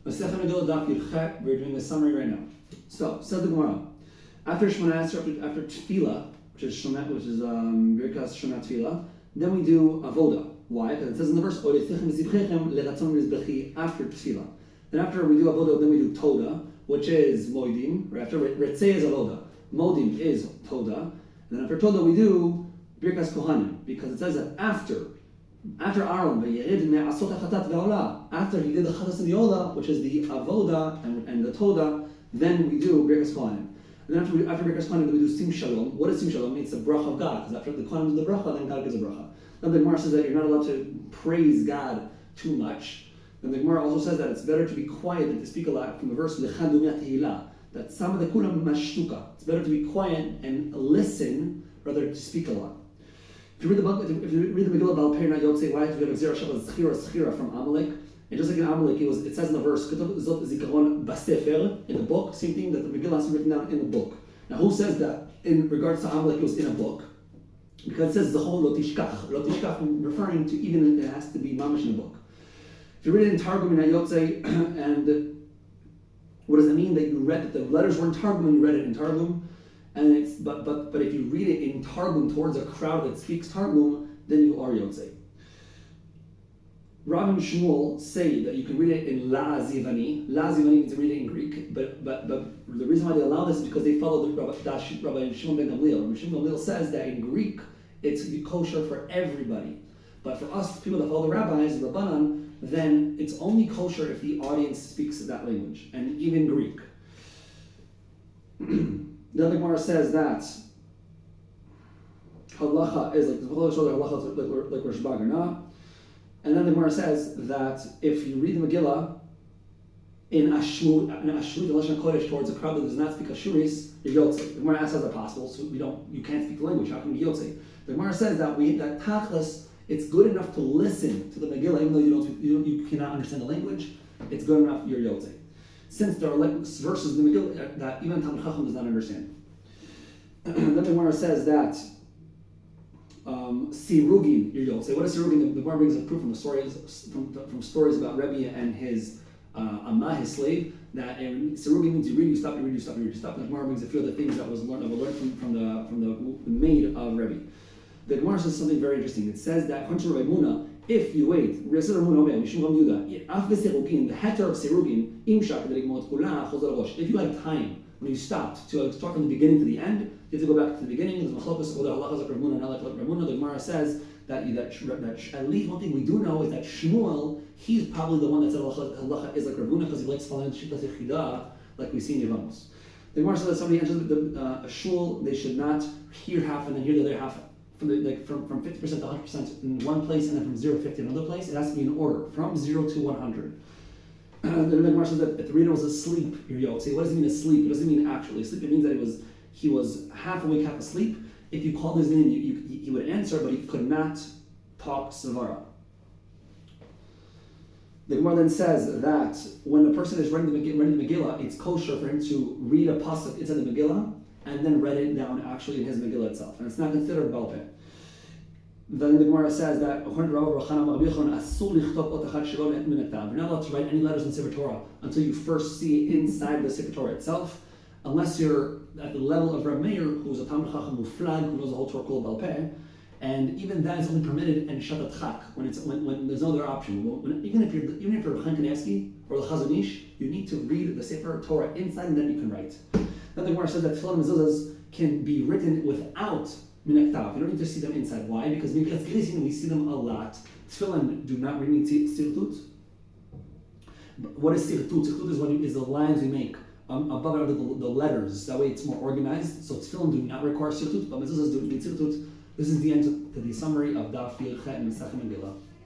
Masechet Megillah Daf Yudchet. We're doing a summary right now. So, says the Gemara. After Shemona Esrei, after Tefillah, which is Birkas Shona Tefillah, then we do Avoda. Why? Because it says in the verse, after Tefillah. Then after we do Avoda, then we do Toda, which is Moedim. Right after Retzeh is Avoda. Moedim is Toda. And then after Toda, we do Birkas Kohanim, because it says that after Aaron, after he did the Chatas and the Ola, which is the Avoda and the Toda, then we do Birkas Kohanim. And then after Birkas Kohanim, we do Sim Shalom. What is Sim Shalom? It's a bracha of God, because after the Kohanim do the bracha, then God gives a bracha. Then the Gemara says that you're not allowed to praise God too much. Then the Gemara also says that it's better to be quiet than to speak a lot, from the verse that some of the kulam mashtuka. It's better to be quiet and listen rather than to speak a lot. If you read the Megillah Baal Pei Not Yotzei, why do we have Zera Shabbat Zchira from Amalek? And just like in Amalek, it says in the verse, in the book, same thing that the Megillah is written down in the book. Now, who says that in regards to Amalek it was in a book? Because it says the whole Lo Tishkach. Lo Tishkach referring to even it has to be mamash in a book. If you read it in Targum in Yotzei, and what does it mean that you read that the letters were in Targum and you read it in Targum? And it's but if you read it in Targum towards a crowd that speaks Targum, then you are Yotzei. Rav and Shmuel say that you can read it in La Zivani. La Zivani means to read it in Greek, but the reason why they allow this is because they follow the Rabbi Shimon ben Gamliel. Rabbi Shimon ben Gamliel says that in Greek it's kosher for everybody, but for us people that follow the rabbis, the Rabbanan, then it's only kosher if the audience speaks that language, and even Greek. The other Gemara says that halacha is like the halacha like Rosh Hashanah. And then the Gemara says that if you read the Megillah in Ashmut, the Lashon Kodesh towards a crowd that does not speak Ashuris, you're Yotzei. The Gemara asks how is that possible? So you can't speak the language. How can you be Yotzei? The Gemara says that Tachlis, it's good enough to listen to the Megillah, even though you cannot understand the language. It's good enough you're Yotzei. Since there are verses in the Megillah that even Talmid Chacham does not understand. Then the Gemara says that Sirugin, you're Yotzei. What is Sirugin? The Gemara brings a proof from the stories from stories about Rebbe and his Amma, his slave. That Sirugin means you read, you stop, you read, you stop, you read, you stop. And the Gemara brings a few other things that were learned from the maid of Rebbe. The Gemara says something very interesting. It says that according to Rabbi Muna, if you wait, the heter of Sirugin, if you had time when you stopped to start from the beginning to the end, you have to go back to the beginning. There's machlokes whether halachas like Rav Muna, not like Rav Muna. The Gemara says that at least one thing we do know is that Shmuel, he's probably the one that said halacha is like Rav Muna because he likes following Shitas Yechidah like we see in Yevamos. The Gemara says that somebody enters a shul, they should not hear half and then hear the other half. From 50% to 100% in one place and then from 0 to 50 in another place. It has to be in order, from 0 to 100. The Gemara says that if the reader was asleep, you're Yotzei. What does it mean asleep? It doesn't mean actually asleep. It means that he was half awake, half asleep. If you called his name, he would answer, but he could not talk Savara. The Gemara then says that when a person is writing the Megillah, it's kosher for him to read a pasuk inside the Megillah and then read it down actually in his Megillah itself. And it's not considered Baal Peh. Then the Gemara says that according to Rav Yochanan, you're not allowed to write any letters in Sefer Torah until you first see inside the Sefer Torah itself, unless you're at the level of Rav Meir, who's a Talmid Chacham Muflag, who knows the whole Torah called Baal Peh, and even that is only permitted in Shatat Chak, when there's no other option. Even if you're Chaim Kanievsky or the Chazon Ish, you need to read the Sefer Torah inside and then you can write. Then the Gemara says that tefillin and mezuzahs can be written without minaktav. You don't need to see them inside. Why? Because we see them a lot. Tefillin do not really need sirtut. What is sirtut? Sirtut is the lines we make above the letters. That way it's more organized. So tefillin do not require sirtut, but mezuzahs do need sirtut. This is the end to the summary of Daf Yudchet and Masechet Megillah.